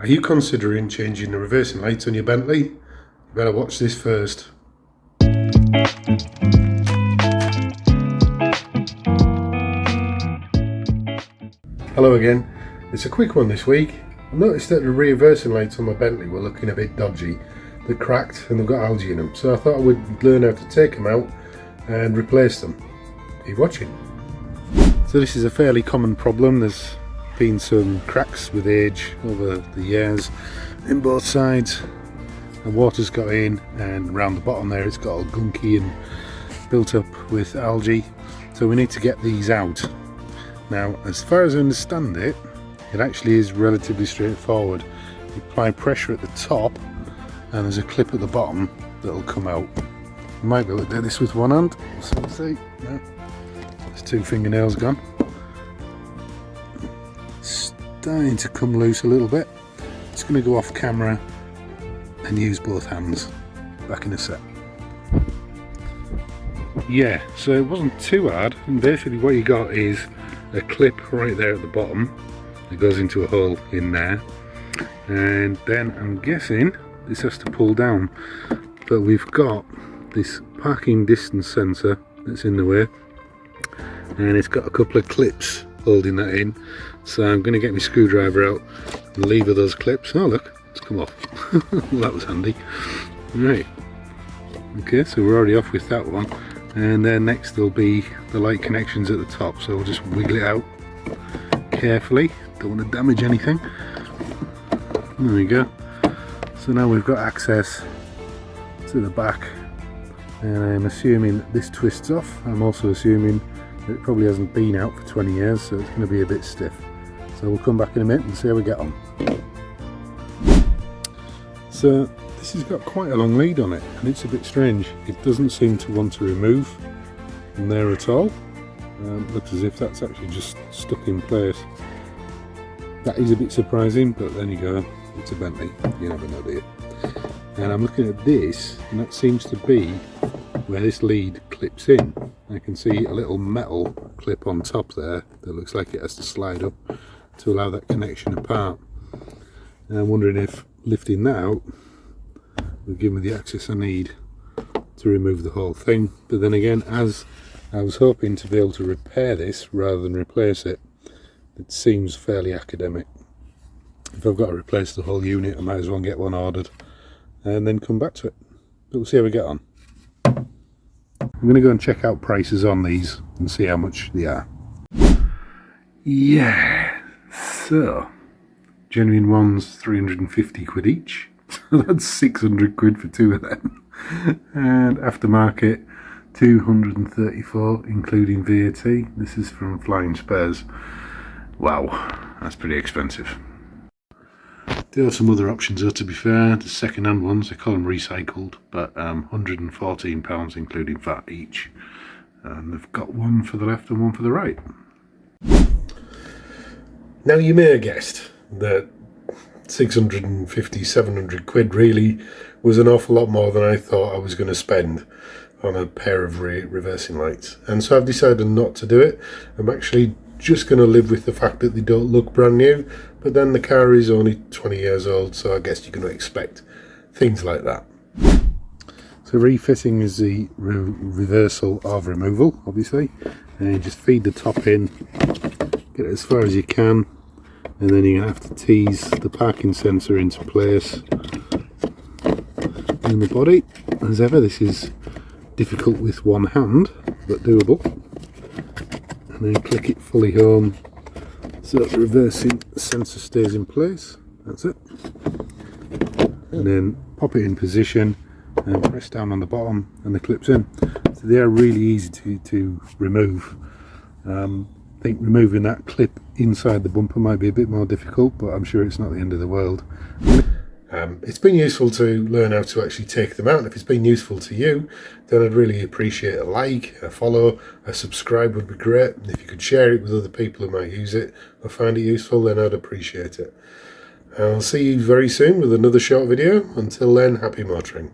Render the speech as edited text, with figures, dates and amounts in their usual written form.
Are you considering changing the reversing lights on your Bentley? You better watch this first. Hello again. It's a quick one this week. I noticed that the reversing lights on my Bentley were looking a bit dodgy. They're cracked and they've got algae in them, so I thought I would learn how to take them out and replace them. Keep watching. So this is a fairly common problem. There's been some cracks with age over the years in both sides, and water's got in, and around the bottom there it's got all gunky and built up with algae, so we need to get these out. Now, as far as I understand it, it actually is relatively straightforward. You apply pressure at the top and there's a clip at the bottom that'll come out. You might be able to do this with one hand, so we'll see. No. There's 2 fingernails gone. Starting to come loose a little bit. Just going to go off camera and use both hands. Back in a sec. Yeah, so it wasn't too hard, and basically what you got is a clip right there at the bottom that goes into a hole in there, and then I'm guessing this has to pull down, but we've got this parking distance sensor that's in the way, and it's got a couple of clips holding that in, so I'm going to get my screwdriver out and lever those clips. Oh look, it's come off. Well, that was handy. Right, okay, so we're already off with that one, and then next there'll be the light connections at the top, so we'll just wiggle it out carefully, don't want to damage anything. There we go. So now we've got access to the back, and I'm assuming that this twists off. I'm also assuming that it probably hasn't been out for 20 years, so it's going to be a bit stiff. So we'll come back in a minute and see how we get on. So this has got quite a long lead on it, and it's a bit strange. It doesn't seem to want to remove from there at all. Looks as if that's actually just stuck in place. That is a bit surprising, but then you go, it's a Bentley, you never know, do you? And I'm looking at this, and that seems to be where this lead clips in. I can see a little metal clip on top there that looks like it has to slide up to allow that connection apart. And I'm wondering if lifting that out will give me the access I need to remove the whole thing. But then again, as I was hoping to be able to repair this rather than replace it, it seems fairly academic. If I've got to replace the whole unit, I might as well get one ordered and then come back to it. But we'll see how we get on. I'm going to go and check out prices on these and see how much they are. Yeah, so genuine ones, 350 quid each. So that's 600 quid for 2 of them. And aftermarket, 234 including VAT. This is from Flying Spares. Wow, that's pretty expensive. There are some other options though, to be fair. The second hand ones, they call them recycled, but £114 including VAT each. And they've got one for the left and one for the right. Now you may have guessed that 650, 700 quid really was an awful lot more than I thought I was going to spend on a pair of reversing lights. And so I've decided not to do it. I'm actually just going to live with the fact that they don't look brand new, but then the car is only 20 years old, so I guess you're going to expect things like that. So refitting is the reversal of removal, obviously, and you just feed the top in, get it as far as you can, and then you're going to have to tease the parking sensor into place in the body. As ever, this is difficult with one hand, but doable. And then click it fully home so that the reversing sensor stays in place. That's it. And then pop it in position and press down on the bottom and the clips in. So they are really easy to remove. I think removing that clip inside the bumper might be a bit more difficult, but I'm sure it's not the end of the world. It's been useful to learn how to actually take them out, and if it's been useful to you, then I'd really appreciate a like, a follow, a subscribe would be great. And if you could share it with other people who might use it or find it useful, then I'd appreciate it. I'll see you very soon with another short video. Until then, happy motoring.